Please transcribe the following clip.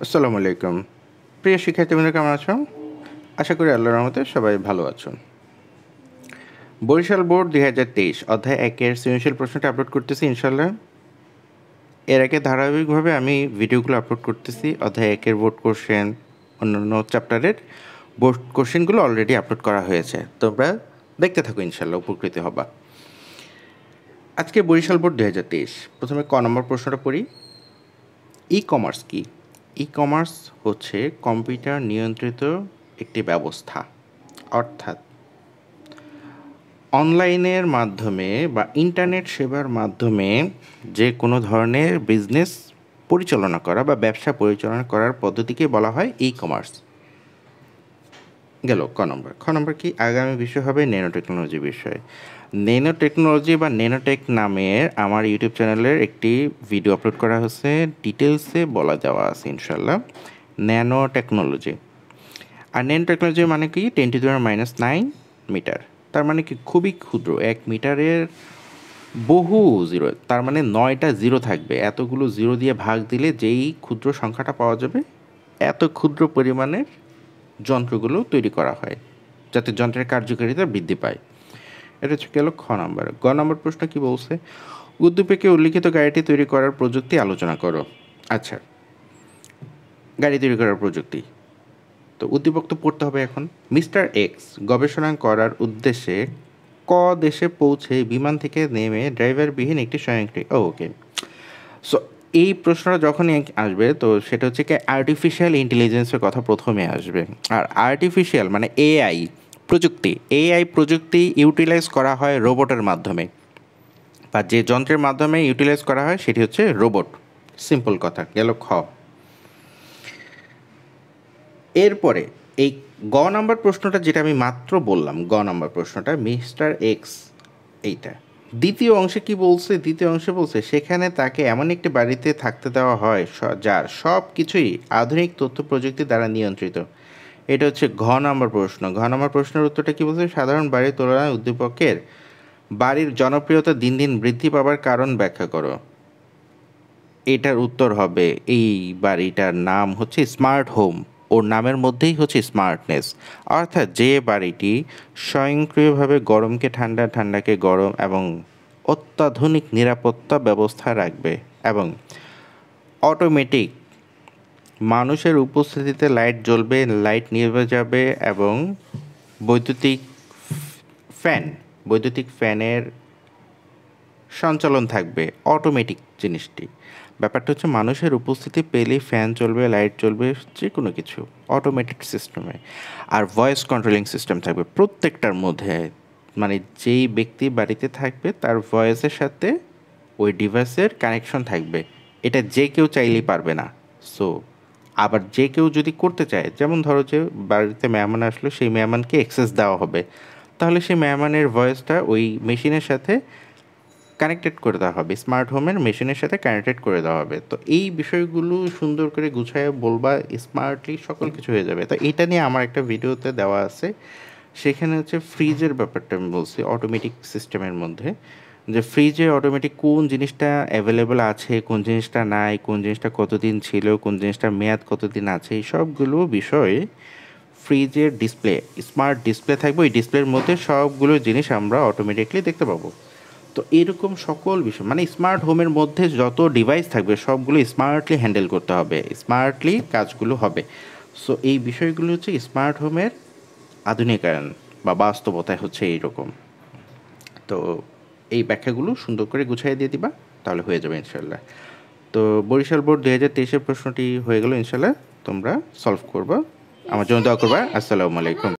আসসালামু আলাইকুম। প্রিয় শিক্ষার্থীবৃন্দ, কেমন আছো? আশা করি আল্লাহর রহমতে সবাই ভালো আছো। বরিশাল বোর্ড ২০২৩ অধ্যায় ১-এর সৃজনশীল প্রশ্নটা আপলোড করতেছি ইনশাআল্লাহ। এর আগে ধারাবাহিকভাবে আমি ভিডিওগুলো আপলোড করতেছি। অধ্যায় ১-এর বোর্ড কোশ্চেন, অন্যান্য চ্যাপ্টারের বোর্ড কোশ্চেনগুলো অলরেডি আপলোড করা হয়েছে। তোমরা দেখতে থাকো, ইনশাআল্লাহ উপকৃত হবা। আজকে বরিশাল বোর্ড ২০২৩, প্রথমে ক নম্বর প্রশ্নটা পড়ি। ই কমার্স কি? ই কমার্স হচ্ছে কম্পিউটার নিয়ন্ত্রিত একটি ব্যবস্থা, অর্থাৎ অনলাইনের মাধ্যমে বা ইন্টারনেট সেবার মাধ্যমে যে কোনো ধরনের বিজনেস পরিচালনা করা বা ব্যবসা পরিচালনা করার পদ্ধতিকে বলা হয় ই কমার্স। গেল ক নম্বর। খ নম্বর কি? আগামী বিষয় হবে ন্যানো টেকনোলজি বিষয়। ন্যানো টেকনোলজি বা ন্যানোটেক নামের আমার ইউটিউব চ্যানেলের একটি ভিডিও আপলোড করা হচ্ছে, ডিটেলসে বলা যাওয়া আছে ইনশাল্লাহ। ন্যানো টেকনোলজি, আর ন্যানো টেকনোলজি মানে কি? 10⁻⁹ মিটার। তার মানে কি? খুবই ক্ষুদ্র, 1 মিটারের বহু জিরো, তার মানে 9টা জিরো থাকবে। এতগুলো জিরো দিয়ে ভাগ দিলে যেই ক্ষুদ্র সংখ্যাটা পাওয়া যাবে, এত ক্ষুদ্র পরিমাণের যন্ত্রগুলো তৈরি করা হয় যাতে যন্ত্রের কার্যকারিতা বৃদ্ধি পায়। এটা হচ্ছে গেল খ নম্বর। গ নম্বর প্রশ্ন কি বলছে? উদ্দীপকে উল্লিখিত গাড়িটি তৈরি করার প্রযুক্তি আলোচনা করো। আচ্ছা, গাড়ি তৈরি করার প্রযুক্তি তো উদ্দীপক তো পড়তে হবে এখন। মিস্টার এক্স গবেষণা করার উদ্দেশ্যে ক দেশে পৌঁছে বিমান থেকে নেমে ড্রাইভারবিহীন একটি স্বয়ংক্রিয় ওকে। সো এই প্রশ্নটা যখনই আসবে, তো সেটা হচ্ছে কি আর্টিফিশিয়াল ইন্টেলিজেন্সের কথা প্রথমে আসবে। আর আর্টিফিশিয়াল মানে এআই প্রযুক্তি। এআই প্রযুক্তি ইউটিলাইজ করা হয় রোবটের মাধ্যমে, বা যে যন্ত্রের মাধ্যমে ইউটিলাইজ করা হয় সেটি হচ্ছে রোবট। সিম্পল কথা গেল খ। এরপরে এই গ নাম্বার প্রশ্নটা যেটা আমি মাত্র বললাম, গ নাম্বার প্রশ্নটা মিস্টার এক্স, এইটা দ্বিতীয় অংশে কি বলছে? দ্বিতীয় অংশে বলছে সেখানে তাকে এমন একটি বাড়িতে থাকতে দেওয়া হয় যার সব কিছুই আধুনিক তথ্য প্রযুক্তি দ্বারা নিয়ন্ত্রিত। এটা হচ্ছে ঘ নাম্বার প্রশ্ন। ঘ নাম্বার প্রশ্নের উত্তরটা কি বলছে? সাধারণ বাড়ির তুলনায় উদ্দীপকের বাড়ির জনপ্রিয়তা দিন দিন বৃদ্ধি পাবার কারণ ব্যাখ্যা করো। এটার উত্তর হবে এই বাড়িটার নাম হচ্ছে স্মার্ট হোম। ওর নামের মধ্যেই হচ্ছে স্মার্টনেস, অর্থাৎ যে বাড়িটি স্বয়ংক্রিয়ভাবে গরমকে ঠান্ডা, ঠান্ডাকে গরম এবং অত্যাধুনিক নিরাপত্তা ব্যবস্থা রাখবে, এবং অটোমেটিক মানুষের উপস্থিতিতে লাইট জ্বলবে, লাইট নিভে যাবে, এবং বৈদ্যুতিক ফ্যান বৈদ্যুতিক ফ্যানের সঞ্চালন থাকবে, অটোমেটিক জিনিসটি। ব্যাপারটা হচ্ছে মানুষের উপস্থিতি পেলেই ফ্যান চলবে, লাইট চলবে, যে কোনো কিছু অটোমেটেড সিস্টেমে। আর ভয়েস কন্ট্রোলিং সিস্টেম থাকবে প্রত্যেকটার মধ্যে, মানে যেই ব্যক্তি বাড়িতে থাকবে তার ভয়েসের সাথে ওই ডিভাইসের কানেকশন থাকবে। এটা যে কেউ চাইলেই পারবে না। সো আবার যে কেউ যদি করতে চায়, যেমন ধরো যে বাড়িতে মেহমান আসলো, সেই মেহমানকে অ্যাক্সেস দেওয়া হবে, তাহলে সেই মেহমানের ভয়েসটা ওই মেশিনের সাথে কানেক্টেড করে দেওয়া হবে, স্মার্ট হোমের মেশিনের সাথে কানেক্টেড করে দেওয়া হবে। তো এই বিষয়গুলো সুন্দর করে গুছায় বলবা, স্মার্টলি সকল কিছু হয়ে যাবে। তো এটা নিয়ে আমার একটা ভিডিওতে দেওয়া আছে, সেখানে হচ্ছে ফ্রিজের ব্যাপারটা আমি বলছি অটোমেটিক সিস্টেমের মধ্যে, যে ফ্রিজে অটোমেটিক কোন জিনিসটা অ্যাভেলেবেল আছে, কোন জিনিসটা নাই, কোন জিনিসটা কতদিন ছিল, কোন জিনিসটার মেয়াদ কতদিন আছে, এই সবগুলো বিষয়ে ফ্রিজের ডিসপ্লে, স্মার্ট ডিসপ্লে থাকবে। ওই ডিসপ্লের মধ্যে সবগুলো জিনিস আমরা অটোমেটিকলি দেখতে পাবো। তো এরকম সকল বিষয়, মানে স্মার্ট হোমের মধ্যে যত ডিভাইস থাকবে সবগুলো স্মার্টলি হ্যান্ডেল করতে হবে, স্মার্টলি কাজগুলো হবে। সো এই বিষয়গুলো হচ্ছে স্মার্ট হোমের আধুনিকায়ন বা বাস্তবতায় হচ্ছে এইরকম। তো এই ব্যাখ্যাগুলো সুন্দর করে গুছিয়ে দিয়ে দিবা, তাহলে হয়ে যাবে ইনশাল্লাহ। তো বরিশাল বোর্ড 2023-এর প্রশ্নটি হয়ে গেল ইনশাল্লাহ। তোমরা সলভ করবা, আমার জন্য দোয়া করবা। আসসালামু আলাইকুম।